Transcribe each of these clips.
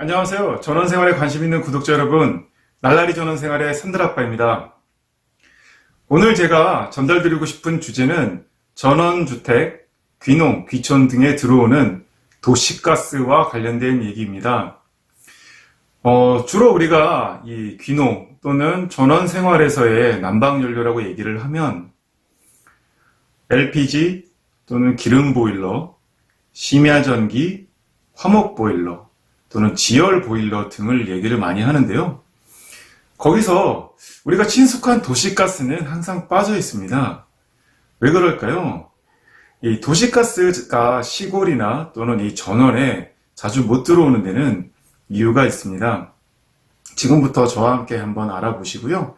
안녕하세요. 전원생활에 관심 있는 구독자 여러분, 날라리 전원생활의 산드라빠입니다. 오늘 제가 전달드리고 싶은 주제는 전원주택, 귀농, 귀촌 등에 들어오는 도시가스와 관련된 얘기입니다. 주로 우리가 이 귀농 또는 전원생활에서의 난방연료라고 얘기를 하면 LPG 또는 기름보일러, 심야전기, 화목보일러 또는 지열보일러 등을 얘기를 많이 하는데요. 거기서 우리가 친숙한 도시가스는 항상 빠져 있습니다. 왜 그럴까요? 이 도시가스가 시골이나 또는 이 전원에 자주 못 들어오는 데는 이유가 있습니다. 지금부터 저와 함께 한번 알아보시고요.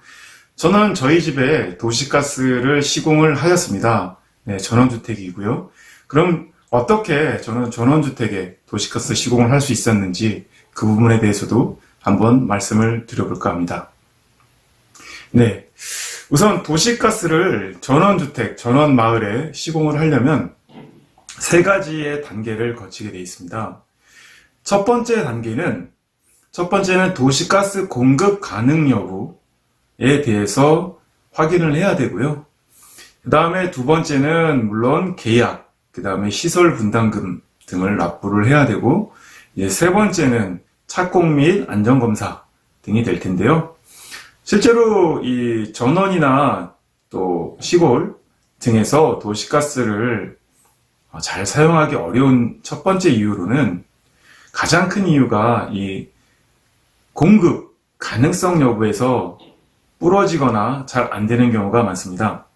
저는 저희 집에 도시가스를 시공을 하였습니다. 네, 전원주택이고요. 그럼 어떻게 저는 전원주택에 도시가스 시공을 할 수 있었는지 그 부분에 대해서도 한번 말씀을 드려볼까 합니다. 네, 우선 도시가스를 전원주택, 전원마을에 시공을 하려면 세 가지의 단계를 거치게 되어 있습니다. 첫 번째는 도시가스 공급 가능 여부에 대해서 확인을 해야 되고요. 그 다음에 두 번째는 물론 계약, 그 다음에 시설 분담금 등을 납부를 해야 되고, 세 번째는 착공 및 안전검사 등이 될 텐데요. 실제로 이 전원이나 또 시골 등에서 도시가스를 잘 사용하기 어려운 첫 번째 이유로는 가장 큰 이유가 이 공급 가능성 여부에서 부러지거나 잘 안 되는 경우가 많습니다.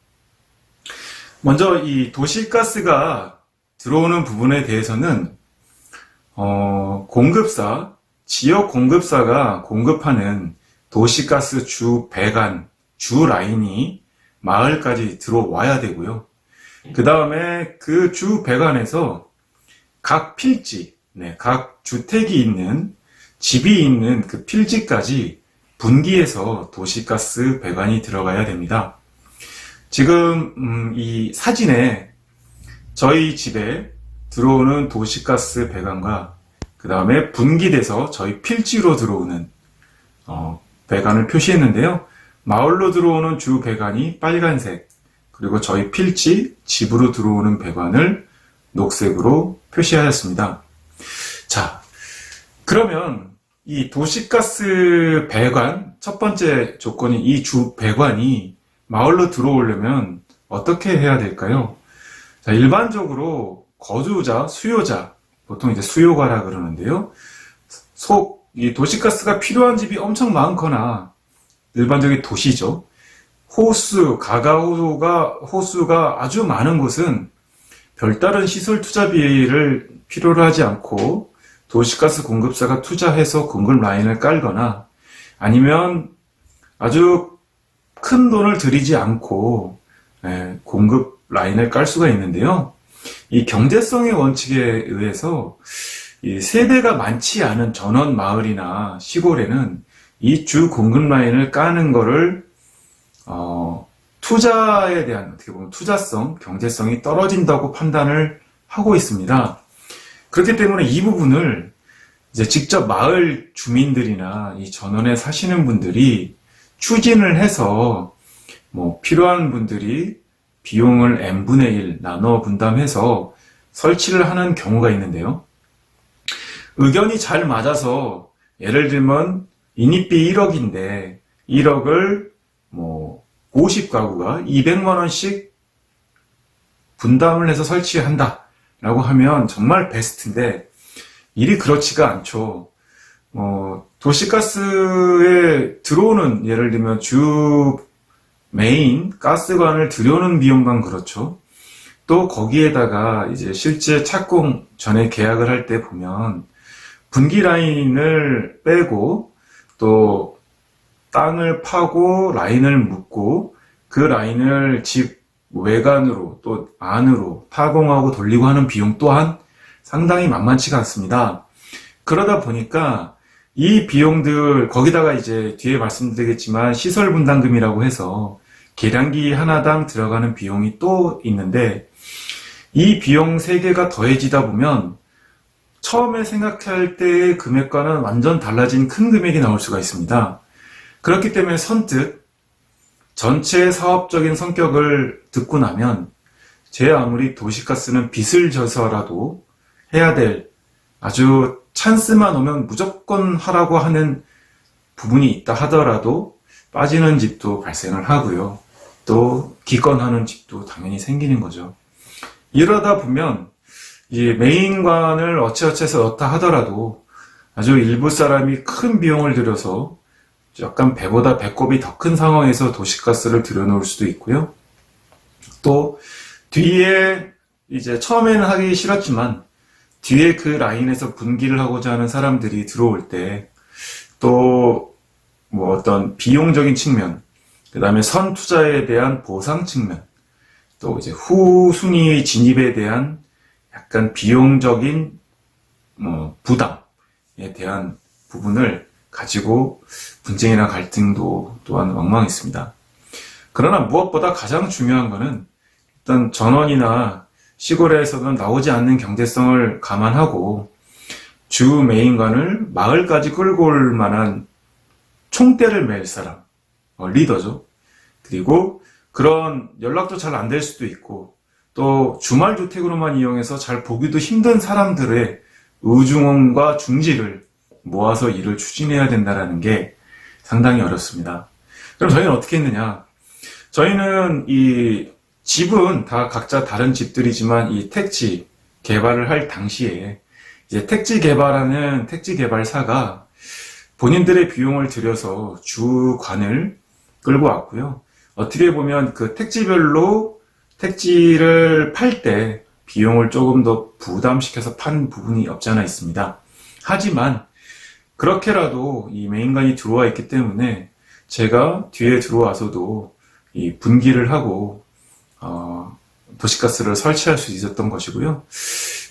먼저 이 도시가스가 들어오는 부분에 대해서는 공급사, 지역 공급사가 공급하는 도시가스 주 배관, 주 라인이 마을까지 들어와야 되고요. 그 다음에 그 주 배관에서 각 필지, 각 주택이 있는, 집이 있는 그 필지까지 분기해서 도시가스 배관이 들어가야 됩니다. 지금 이 사진에 저희 집에 들어오는 도시가스 배관과 그 다음에 분기돼서 저희 필지로 들어오는 배관을 표시했는데요. 마을로 들어오는 주 배관이 빨간색, 그리고 저희 필지, 집으로 들어오는 배관을 녹색으로 표시하였습니다. 자, 그러면 이 도시가스 배관, 첫 번째 조건인 이 주 배관이 마을로 들어오려면 어떻게 해야 될까요? 자, 일반적으로 거주자, 수요자, 보통 이제 수요가라 그러는데요. 이 도시가스가 필요한 집이 엄청 많거나, 일반적인 도시죠. 호수가 아주 많은 곳은 별다른 시설 투자비를 필요로 하지 않고 도시가스 공급사가 투자해서 공급 라인을 깔거나 아니면 아주 큰 돈을 들이지 않고 공급 라인을 깔 수가 있는데요. 이 경제성의 원칙에 의해서 이 세대가 많지 않은 전원 마을이나 시골에는 이 주 공급 라인을 까는 거를 투자에 대한 어떻게 보면 투자성, 경제성이 떨어진다고 판단을 하고 있습니다. 그렇기 때문에 이 부분을 이제 직접 마을 주민들이나 이 전원에 사시는 분들이 추진을 해서 필요한 분들이 비용을 n분의 1 나눠 분담해서 설치를 하는 경우가 있는데요. 의견이 잘 맞아서 예를 들면 인입비 1억인데 1억을 50가구가 200만 원씩 분담을 해서 설치한다 라고 하면 정말 베스트인데 일이 그렇지가 않죠. 도시가스에 들어오는 예를 들면 주 메인 가스관을 들여오는 비용만 그렇죠. 또 거기에다가 이제 실제 착공 전에 계약을 할 때 보면 분기 라인을 빼고 또 땅을 파고 라인을 묶고 그 라인을 집 외관으로 또 안으로 타공하고 돌리고 하는 비용 또한 상당히 만만치가 않습니다. 그러다 보니까 이 비용들, 거기다가 이제 뒤에 말씀드리겠지만 시설 분담금이라고 해서 계량기 하나당 들어가는 비용이 또 있는데 이 비용 3개가 더해지다 보면 처음에 생각할 때의 금액과는 완전 달라진 큰 금액이 나올 수가 있습니다. 그렇기 때문에 선뜻 전체 사업적인 성격을 듣고 나면 제 아무리 도시가스는 빚을 져서라도 해야 될 아주 찬스만 오면 무조건 하라고 하는 부분이 있다 하더라도 빠지는 집도 발생을 하고요. 또 기권하는 집도 당연히 생기는 거죠. 이러다 보면 이 메인관을 어찌어찌해서 넣다 하더라도 아주 일부 사람이 큰 비용을 들여서 약간 배보다 배꼽이 더 큰 상황에서 도시가스를 들여놓을 수도 있고요. 또 뒤에 이제 처음에는 하기 싫었지만 뒤에 그 라인에서 분기를 하고자 하는 사람들이 들어올 때 또 뭐 어떤 비용적인 측면, 그 다음에 선 투자에 대한 보상 측면, 또 이제 후순위의 진입에 대한 약간 비용적인 부담에 대한 부분을 가지고 분쟁이나 갈등도 또한 왕왕했습니다. 그러나 무엇보다 가장 중요한 것은 일단 전원이나 시골에서는 나오지 않는 경제성을 감안하고 주 메인관을 마을까지 끌고 올 만한 총대를 맬 사람, 리더죠. 그리고 그런 연락도 잘 안 될 수도 있고 또 주말 주택으로만 이용해서 잘 보기도 힘든 사람들의 의중과 중지를 모아서 일을 추진해야 된다는 게 상당히 어렵습니다. 그럼 저희는 어떻게 했느냐? 저희는 이 집은 다 각자 다른 집들이지만 이 택지 개발을 할 당시에 이제 택지 개발하는 택지 개발사가 본인들의 비용을 들여서 주관을 끌고 왔고요. 어떻게 보면 그 택지별로 택지를 팔 때 비용을 조금 더 부담시켜서 판 부분이 없지 않아 있습니다. 하지만 그렇게라도 이 메인관이 들어와 있기 때문에 제가 뒤에 들어와서도 이 분기를 하고 도시가스를 설치할 수 있었던 것이고요.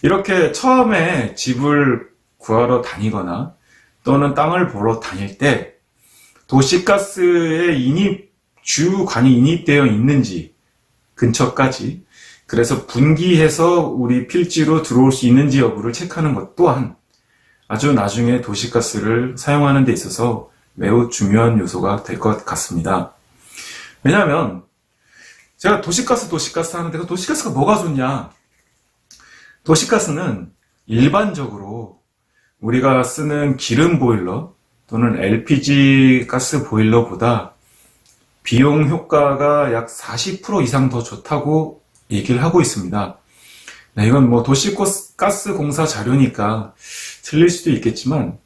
이렇게 처음에 집을 구하러 다니거나 또는 땅을 보러 다닐 때 도시가스의 주관이 인입되어 있는지 근처까지, 그래서 분기해서 우리 필지로 들어올 수 있는지 여부를 체크하는 것 또한 아주 나중에 도시가스를 사용하는 데 있어서 매우 중요한 요소가 될 것 같습니다. 왜냐하면 제가 도시가스 하는데 그 도시가스가 뭐가 좋냐? 도시가스는 일반적으로 우리가 쓰는 기름 보일러 또는 LPG 가스 보일러보다 비용 효과가 약 40% 이상 더 좋다고 얘기를 하고 있습니다. 네, 이건 뭐 도시가스 공사 자료니까 틀릴 수도 있겠지만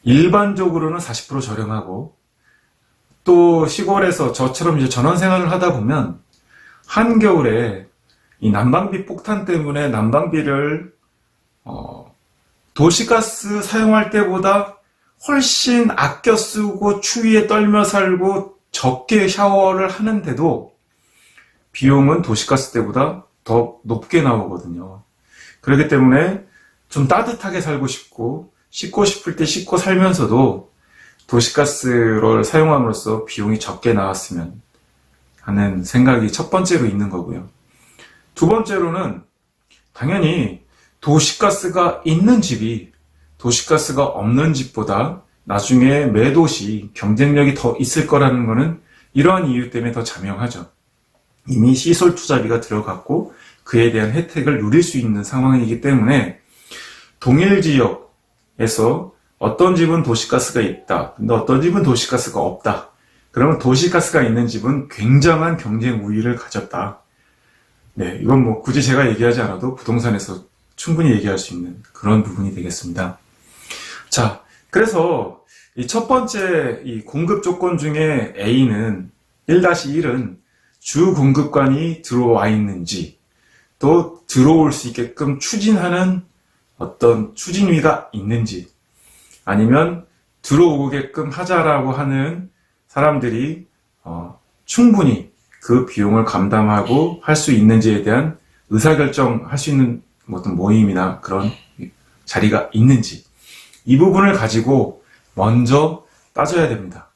일반적으로는 40% 저렴하고 또 시골에서 저처럼 이제 전원 생활을 하다 보면 한겨울에 이 난방비 폭탄 때문에 난방비를 도시가스 사용할 때보다 훨씬 아껴 쓰고 추위에 떨며 살고 적게 샤워를 하는데도 비용은 도시가스 때보다 더 높게 나오거든요. 그렇기 때문에 좀 따뜻하게 살고 싶고 씻고 싶을 때 씻고 살면서도 도시가스를 사용함으로써 비용이 적게 나왔으면 하는 생각이 첫 번째로 있는 거고요. 두 번째로는 당연히 도시가스가 있는 집이 도시가스가 없는 집보다 나중에 매도시 경쟁력이 더 있을 거라는 것은 이러한 이유 때문에 더 자명하죠. 이미 시설 투자비가 들어갔고 그에 대한 혜택을 누릴 수 있는 상황이기 때문에 동일 지역에서 어떤 집은 도시가스가 있다, 근데 어떤 집은 도시가스가 없다. 그러면 도시가스가 있는 집은 굉장한 경쟁 우위를 가졌다. 네, 이건 뭐 굳이 제가 얘기하지 않아도 부동산에서 충분히 얘기할 수 있는 그런 부분이 되겠습니다. 자, 그래서 이 첫 번째 이 공급 조건 중에 A는 1-1은 주 공급관이 들어와 있는지 또 들어올 수 있게끔 추진하는 어떤 추진위가 있는지 아니면 들어오게끔 하자라고 하는 사람들이 충분히 그 비용을 감당하고 할 수 있는지에 대한 의사결정할 수 있는 어떤 모임이나 그런 자리가 있는지 이 부분을 가지고 먼저 따져야 됩니다.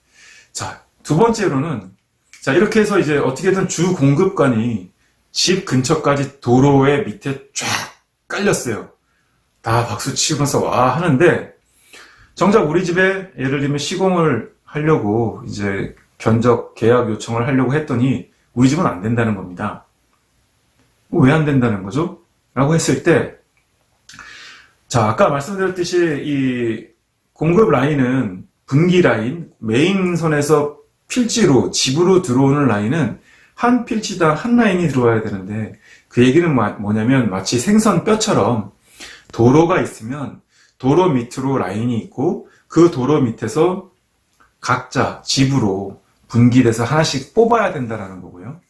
자, 두 번째로는 자, 이렇게 해서 이제 어떻게든 주 공급관이 집 근처까지 도로의 밑에 쫙 깔렸어요. 다 박수 치면서 와 하는데, 정작 우리 집에 예를 들면 시공을 하려고 이제 견적 계약 요청을 하려고 했더니 우리 집은 안 된다는 겁니다. 왜 안 된다는 거죠? 라고 했을 때, 자, 아까 말씀드렸듯이 이 공급 라인은 분기 라인, 메인선에서 필지로, 집으로 들어오는 라인은 한 필지당 한 라인이 들어와야 되는데, 그 얘기는 뭐냐면 마치 생선 뼈처럼 도로가 있으면 도로 밑으로 라인이 있고 그 도로 밑에서 각자 집으로 분기돼서 하나씩 뽑아야 된다는 거고요.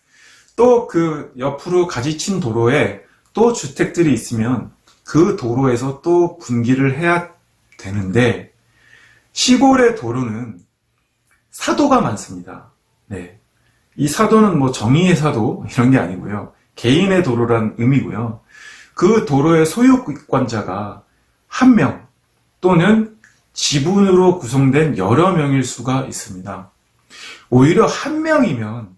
또 그 옆으로 가지친 도로에 또 주택들이 있으면 그 도로에서 또 분기를 해야 되는데, 시골의 도로는 사도가 많습니다. 네. 이 사도는 뭐 정의의 사도 이런 게 아니고요. 개인의 도로란 의미고요. 그 도로의 소유권자가 한 명 또는 지분으로 구성된 여러 명일 수가 있습니다. 오히려 한 명이면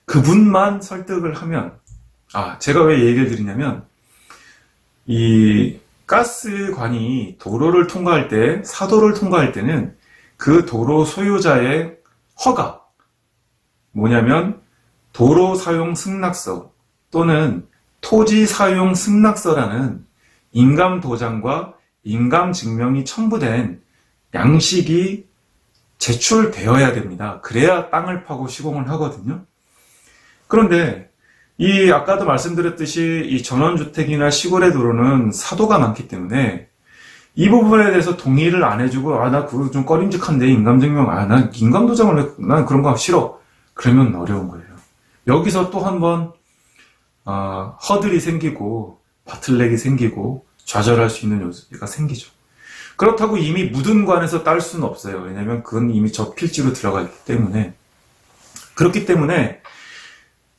그분만 설득을 하면, 제가 왜 얘기를 드리냐면, 이 가스관이 도로를 통과할 때, 사도를 통과할 때는 그 도로 소유자의 허가, 뭐냐면 도로 사용 승낙서 또는 토지 사용 승낙서라는 인감 도장과 인감 증명이 첨부된 양식이 제출되어야 됩니다. 그래야 땅을 파고 시공을 하거든요. 그런데 이 아까도 말씀드렸듯이 이 전원주택이나 시골의 도로는 사도가 많기 때문에 이 부분에 대해서 동의를 안 해주고, 나 그거 좀 꺼림직한데, 인감증명, 난 인감도장을 난 그런 거 싫어. 그러면 어려운 거예요. 여기서 또 한번 허들이 생기고 바틀렉이 생기고 좌절할 수 있는 요소가 생기죠. 그렇다고 이미 묻은 관에서 딸 수는 없어요. 왜냐면 그건 이미 저 필지로 들어가 있기 때문에. 그렇기 때문에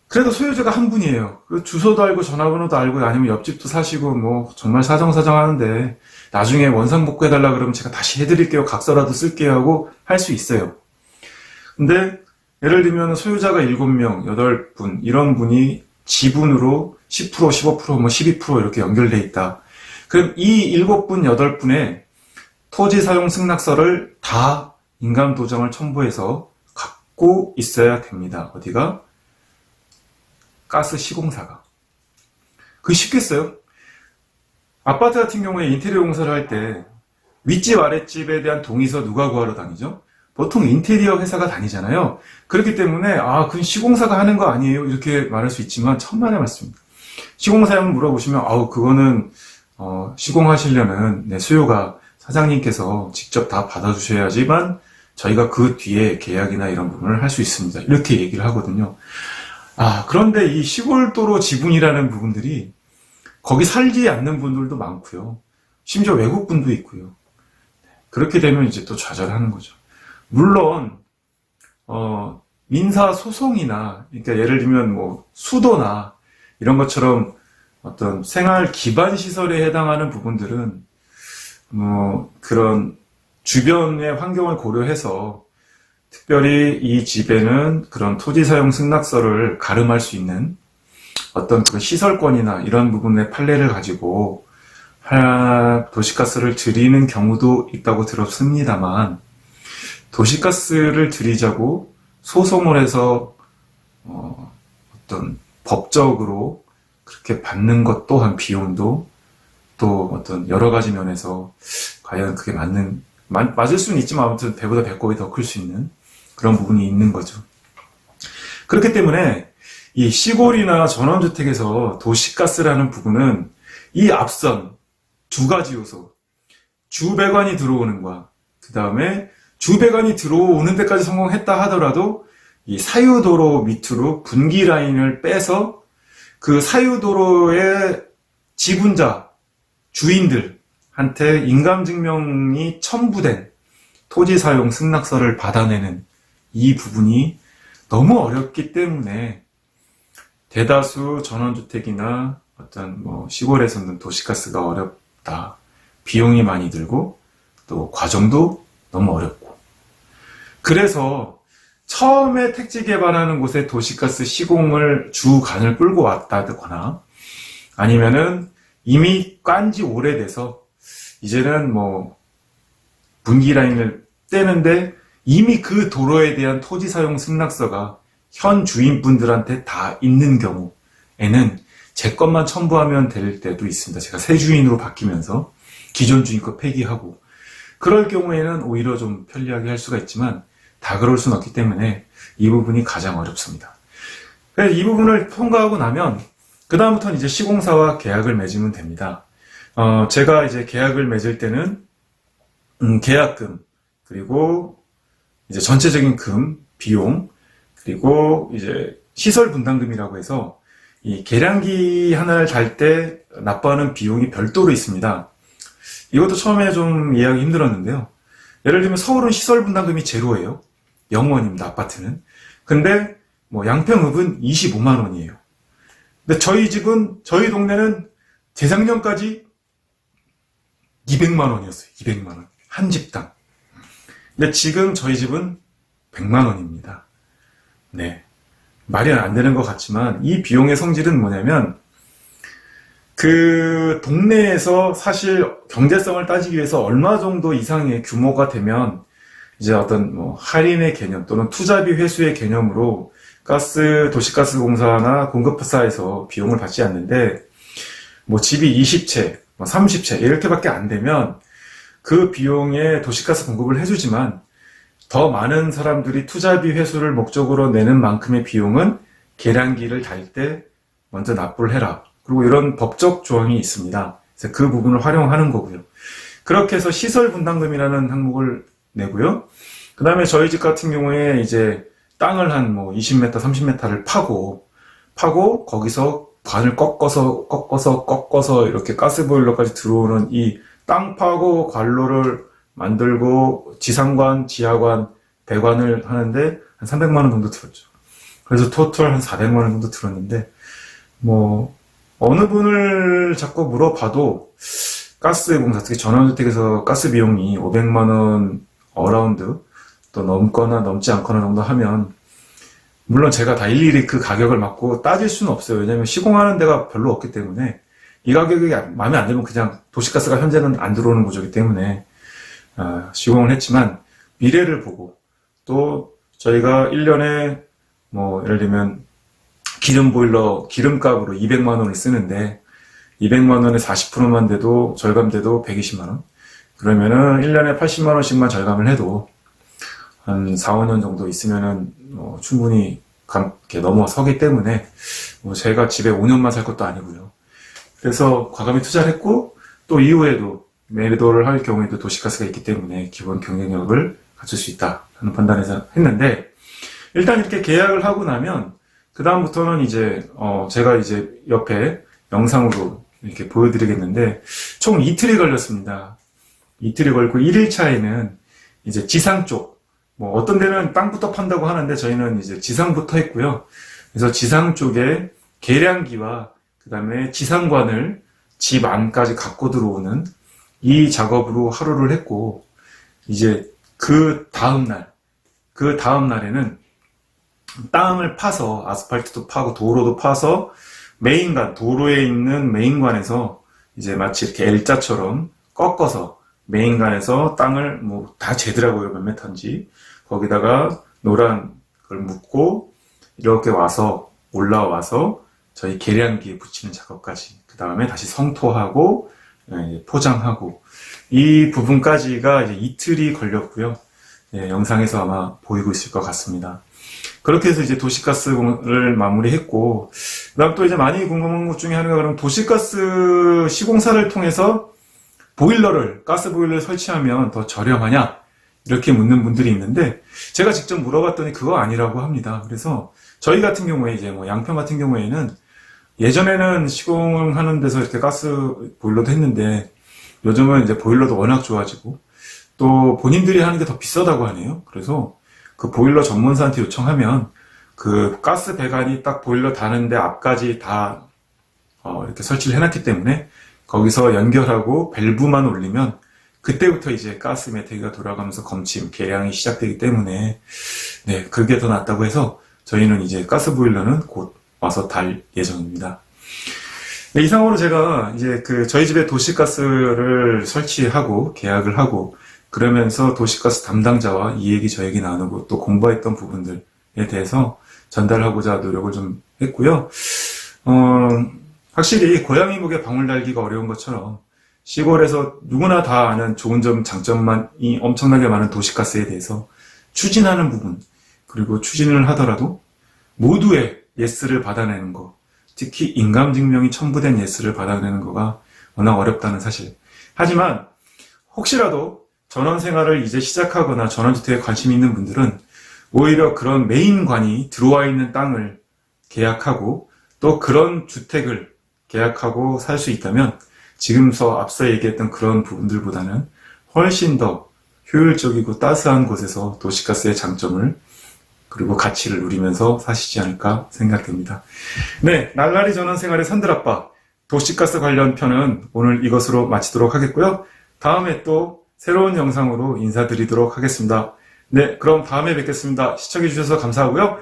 그래도 소유자가 한 분이에요. 주소도 알고 전화번호도 알고 아니면 옆집도 사시고 뭐 정말 사정사정 하는데 나중에 원상복구해달라 그러면 제가 다시 해드릴게요. 각서라도 쓸게요 하고 할 수 있어요. 근데 예를 들면 소유자가 7명, 8분 이런 분이 지분으로 10%, 15%, 뭐 12% 이렇게 연결돼 있다. 그럼 이 7분, 8분의 토지 사용 승낙서를 다 인감 도장을 첨부해서 갖고 있어야 됩니다. 어디가? 가스 시공사가. 그게 쉽겠어요? 아파트 같은 경우에 인테리어 공사를 할 때 윗집 아랫집에 대한 동의서 누가 구하러 다니죠? 보통 인테리어 회사가 다니잖아요. 그렇기 때문에 그건 시공사가 하는 거 아니에요? 이렇게 말할 수 있지만 천만의 말씀입니다. 시공사에 물어보시면 그거는 시공하시려면 수요가 사장님께서 직접 다 받아주셔야지만 저희가 그 뒤에 계약이나 이런 부분을 할 수 있습니다. 이렇게 얘기를 하거든요. 그런데 이 시골도로 지분이라는 부분들이 거기 살지 않는 분들도 많고요. 심지어 외국 분도 있고요. 그렇게 되면 이제 또 좌절하는 거죠. 물론 민사 소송이나, 그러니까 예를 들면 뭐 수도나 이런 것처럼 어떤 생활 기반 시설에 해당하는 부분들은 뭐 그런 주변의 환경을 고려해서 특별히 이 집에는 그런 토지 사용 승낙서를 가름할 수 있는 어떤 그런 시설권이나 이런 부분의 판례를 가지고 도시가스를 들이는 경우도 있다고 들었습니다만, 도시가스를 들이자고 소송을 해서 어떤 법적으로 그렇게 받는 것 또한 비용도 또 어떤 여러 가지 면에서 과연 그게 맞을 수는 있지만 아무튼 배보다 배꼽이 더 클 수 있는 그런 부분이 있는 거죠. 그렇기 때문에 이 시골이나 전원주택에서 도시가스라는 부분은 이 앞선 두 가지 요소, 주배관이 들어오는 거와 그 다음에 주배관이 들어오는 데까지 성공했다 하더라도 이 사유도로 밑으로 분기 라인을 빼서 그 사유도로의 지분자, 주인들한테 인감증명이 첨부된 토지 사용 승낙서를 받아내는 이 부분이 너무 어렵기 때문에 대다수 전원주택이나 어떤 뭐 시골에서는 도시가스가 어렵다. 비용이 많이 들고 또 과정도 너무 어렵고. 그래서 처음에 택지 개발하는 곳에 도시가스 시공을 주간을 끌고 왔다거나 아니면은 이미 깐 지 오래돼서 이제는 뭐 분기 라인을 떼는데 이미 그 도로에 대한 토지 사용 승낙서가 현 주인분들한테 다 있는 경우에는 제 것만 첨부하면 될 때도 있습니다. 제가 새 주인으로 바뀌면서 기존 주인 거 폐기하고 그럴 경우에는 오히려 좀 편리하게 할 수가 있지만 다 그럴 수는 없기 때문에 이 부분이 가장 어렵습니다. 그래서 이 부분을 통과하고 나면 그 다음부터는 이제 시공사와 계약을 맺으면 됩니다. 제가 이제 계약을 맺을 때는 계약금 그리고 이제 전체적인 금, 비용 그리고 이제 시설 분담금이라고 해서 이 계량기 하나를 달 때 납부하는 비용이 별도로 있습니다. 이것도 처음에 좀 이해하기 힘들었는데요. 예를 들면 서울은 시설 분담금이 제로예요. 0원입니다. 아파트는. 근데 뭐 양평읍은 25만 원이에요. 근데 저희 집은 저희 동네는 재작년까지 200만 원이었어요. 200만 원. 한 집당. 근데 지금 저희 집은 100만 원입니다. 네. 말이 안 되는 것 같지만 이 비용의 성질은 뭐냐면 그 동네에서 사실 경제성을 따지기 위해서 얼마 정도 이상의 규모가 되면 이제 어떤 뭐 할인의 개념 또는 투자비 회수의 개념으로 도시가스공사나 공급사에서 비용을 받지 않는데 뭐 집이 20채, 30채 이렇게밖에 안 되면 그 비용에 도시가스 공급을 해주지만 더 많은 사람들이 투자비 회수를 목적으로 내는 만큼의 비용은 계량기를 달 때 먼저 납부를 해라. 그리고 이런 법적 조항이 있습니다. 그래서 그 부분을 활용하는 거고요. 그렇게 해서 시설 분담금이라는 항목을 내고요. 그 다음에 저희 집 같은 경우에 이제 땅을 한 뭐 20m, 30m를 파고 거기서 관을 꺾어서 이렇게 가스보일러까지 들어오는 이 땅 파고 관로를 만들고 지상관, 지하관, 배관을 하는데 한 300만 원 정도 들었죠. 그래서 토탈 한 400만 원 정도 들었는데 뭐 어느 분을 자꾸 물어봐도 가스공사, 특히 전원주택에서 가스 비용이 500만 원 어라운드 또 넘거나 넘지 않거나 정도 하면 물론 제가 다 일일이 그 가격을 맞고 따질 수는 없어요. 왜냐면 시공하는 데가 별로 없기 때문에 이 가격이 마음에 안 들면 그냥 도시가스가 현재는 안 들어오는 구조이기 때문에 시공을 했지만 미래를 보고 또 저희가 1년에 뭐 예를 들면 기름 보일러 기름값으로 200만 원을 쓰는데 200만 원에 40%만 돼도 절감돼도 120만 원 그러면은 1년에 80만 원씩만 절감을 해도 한 4, 5년 정도 있으면은 충분히 이렇게 넘어서기 때문에 뭐 제가 집에 5년만 살 것도 아니고요. 그래서 과감히 투자를 했고 또 이후에도 매도를 할 경우에도 도시가스가 있기 때문에 기본 경쟁력을 갖출 수 있다는 판단에서 했는데 일단 이렇게 계약을 하고 나면 그 다음부터는 이제 제가 이제 옆에 영상으로 이렇게 보여드리겠는데 총 이틀이 걸렸습니다. 이틀이 걸고 1일차에는 이제 지상 쪽 뭐 어떤 데는 땅부터 판다고 하는데 저희는 이제 지상부터 했고요. 그래서 지상 쪽에 계량기와 그 다음에 지상관을 집 안까지 갖고 들어오는 이 작업으로 하루를 했고 이제 그 다음날에는 땅을 파서 아스팔트도 파고 도로도 파서 메인관, 도로에 있는 메인관에서 이제 마치 이렇게 L자처럼 꺾어서 메인관에서 땅을 뭐 다 재더라고요. 몇 메터인지. 거기다가 노란 걸 묻고 이렇게 올라와서 저희 계량기에 붙이는 작업까지 그 다음에 다시 성토하고 포장하고 이 부분까지가 이제 이틀이 걸렸고요. 영상에서 아마 보이고 있을 것 같습니다. 그렇게 해서 이제 도시가스를 마무리했고 그다음 또 이제 많이 궁금한 것 중에 하나가 그럼 도시가스 시공사를 통해서 가스 보일러를 설치하면 더 저렴하냐 이렇게 묻는 분들이 있는데 제가 직접 물어봤더니 그거 아니라고 합니다. 그래서 저희 같은 경우에 이제 뭐 양평 같은 경우에는 예전에는 시공하는 데서 이렇게 가스 보일러도 했는데 요즘은 이제 보일러도 워낙 좋아지고 또 본인들이 하는 게 더 비싸다고 하네요. 그래서 그 보일러 전문사한테 요청하면 그 가스 배관이 딱 보일러 다는데 앞까지 다 이렇게 설치를 해놨기 때문에 거기서 연결하고 밸브만 올리면 그때부터 이제 가스 매트기가 돌아가면서 검침, 계량이 시작되기 때문에 그게 더 낫다고 해서 저희는 이제 가스 보일러는 곧 와서 달 예정입니다. 네, 이상으로 제가 이제 저희 집에 도시가스를 설치하고 계약을 하고 그러면서 도시가스 담당자와 이 얘기 저 얘기 나누고 또 공부했던 부분들에 대해서 전달하고자 노력을 좀 했고요. 확실히 고양이 목에 방울 달기가 어려운 것처럼 시골에서 누구나 다 아는 좋은 점, 장점만이 엄청나게 많은 도시가스에 대해서 추진하는 부분, 그리고 추진을 하더라도 모두의 예스를 받아내는 거, 특히 인감증명이 첨부된 예스를 받아내는 거가 워낙 어렵다는 사실. 하지만 혹시라도 전원생활을 이제 시작하거나 전원주택에 관심이 있는 분들은 오히려 그런 메인관이 들어와 있는 땅을 계약하고 또 그런 주택을 계약하고 살 수 있다면 지금서 앞서 얘기했던 그런 부분들보다는 훨씬 더 효율적이고 따스한 곳에서 도시가스의 장점을 그리고 가치를 누리면서 사시지 않을까 생각됩니다. 네, 날라리 전원생활의 산들아빠 도시가스 관련 편은 오늘 이것으로 마치도록 하겠고요. 다음에 또 새로운 영상으로 인사드리도록 하겠습니다. 네, 그럼 다음에 뵙겠습니다. 시청해주셔서 감사하고요.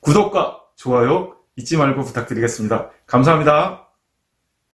구독과 좋아요 잊지 말고 부탁드리겠습니다. 감사합니다.